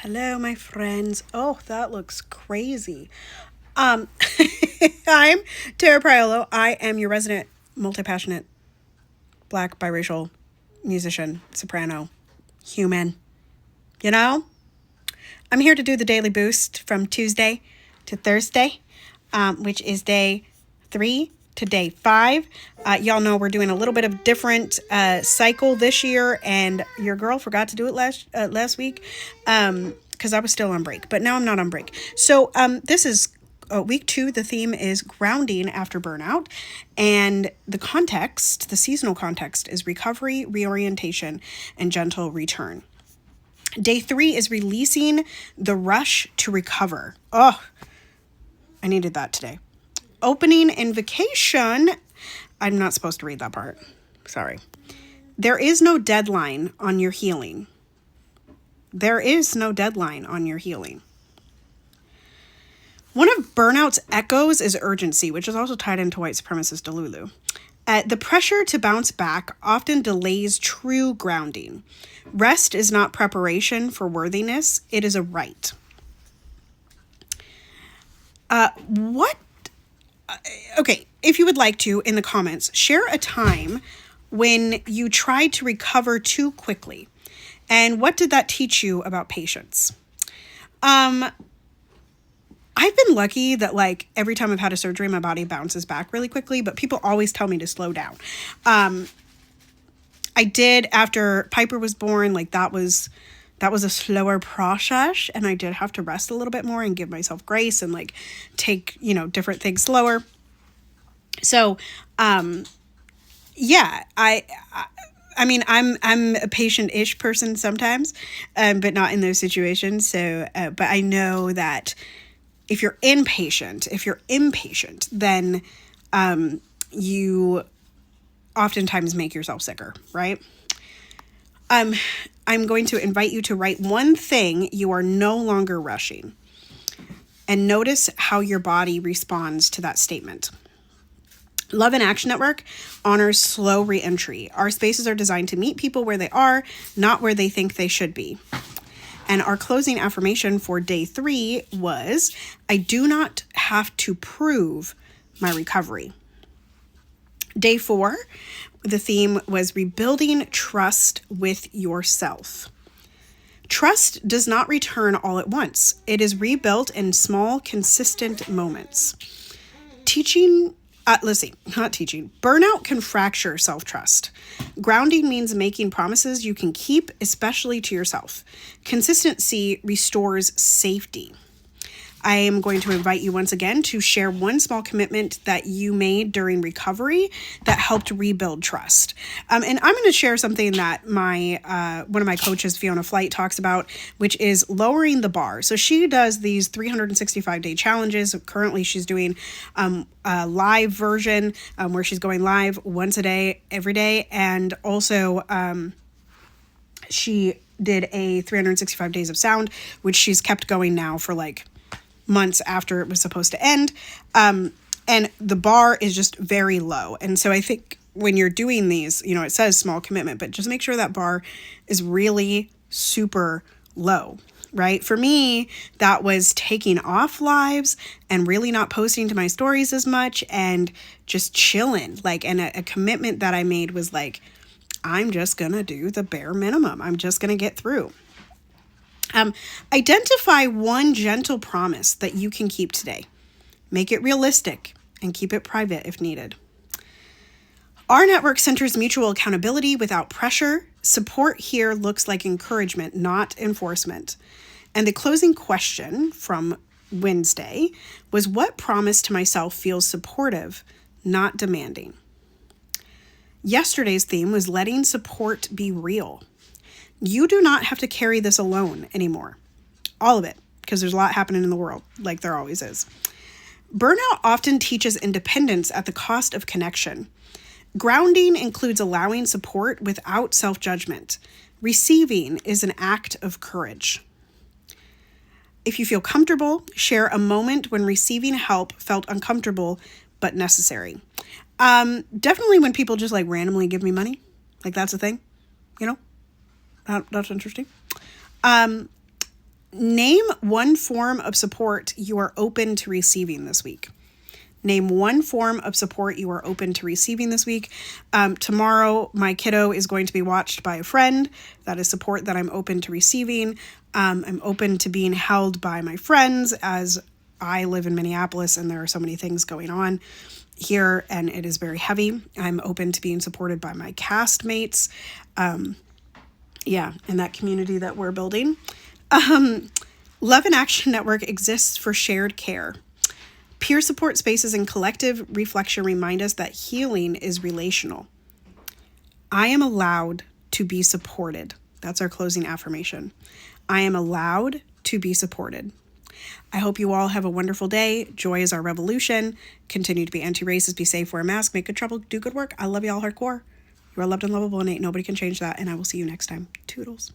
Hello, my friends. Oh, that looks crazy. Um, I'm Tara Priolo. I am your resident multi-passionate black biracial musician, soprano, human. You know, I'm here to do the daily boost from Tuesday to Thursday, which is day 3 to day 5. Y'all know we're doing a little bit of different cycle this year, and your girl forgot to do it last week because I was still on break, but now I'm not on break. So this is week 2. The theme is grounding after burnout, and the seasonal context is recovery, reorientation, and gentle return. Day 3 is releasing the rush to recover. Oh, I needed that today. Opening invocation. I'm not supposed to read that part. Sorry. There is no deadline on your healing. There is no deadline on your healing. One of burnout's echoes is urgency, which is also tied into white supremacist Delulu. The pressure to bounce back often delays true grounding. Rest is not preparation for worthiness. It is a right. Okay, if you would like to, in the comments, share a time when you tried to recover too quickly. And what did that teach you about patience? I've been lucky that every time I've had a surgery, my body bounces back really quickly, but people always tell me to slow down. I did after Piper was born, that was a slower process, and I did have to rest a little bit more and give myself grace and take, different things slower. So, yeah, I mean, I'm a patient-ish person sometimes, but not in those situations. So, but I know that if you're impatient, then you oftentimes make yourself sicker, right? I'm going to invite you to write one thing you are no longer rushing, and notice how your body responds to that statement. Love and Action Network honors slow reentry. Our spaces are designed to meet people where they are, not where they think they should be. And our closing affirmation for day 3 was, I do not have to prove my recovery. Day 4, the theme was rebuilding trust with yourself. Trust does not return all at once. It is rebuilt in small, consistent moments. Burnout can fracture self-trust. Grounding means making promises you can keep, especially to yourself. Consistency restores safety. I am going to invite you once again to share one small commitment that you made during recovery that helped rebuild trust. And I'm going to share something that one of my coaches, Fiona Flight, talks about, which is lowering the bar. So she does these 365-day challenges. Currently, she's doing a live version where she's going live once a day, every day. And also, she did a 365 days of sound, which she's kept going now for months after it was supposed to end. And the bar is just very low. And so I think when you're doing these, it says small commitment, but just make sure that bar is really super low, right? For me, that was taking off lives and really not posting to my stories as much and just chilling. And a commitment that I made was I'm just going to do the bare minimum. I'm just going to get through. Identify one gentle promise that you can keep today. Make it realistic and keep it private if needed. Our network centers mutual accountability without pressure. Support here looks like encouragement, not enforcement. And the closing question from Wednesday was, what promise to myself feels supportive, not demanding? Yesterday's theme was letting support be real. You do not have to carry this alone anymore. All of it, because there's a lot happening in the world, like there always is. Burnout often teaches independence at the cost of connection. Grounding includes allowing support without self-judgment. Receiving is an act of courage. If you feel comfortable, share a moment when receiving help felt uncomfortable but necessary. Definitely when people just randomly give me money, that's a thing, That's interesting. Name one form of support you are open to receiving this week. Name one form of support you are open to receiving this week. Tomorrow, my kiddo is going to be watched by a friend. That is support that I'm open to receiving. I'm open to being held by my friends as I live in Minneapolis and there are so many things going on here and it is very heavy. I'm open to being supported by my castmates. In that community that we're building. Love and Action Network exists for shared care. Peer support spaces and collective reflection remind us that healing is relational. I am allowed to be supported. That's our closing affirmation. I am allowed to be supported. I hope you all have a wonderful day. Joy is our revolution. Continue to be anti-racist, be safe, wear a mask, make good trouble, do good work. I love you all hardcore. You are loved and lovable and ain't nobody can change that. And I will see you next time. Toodles.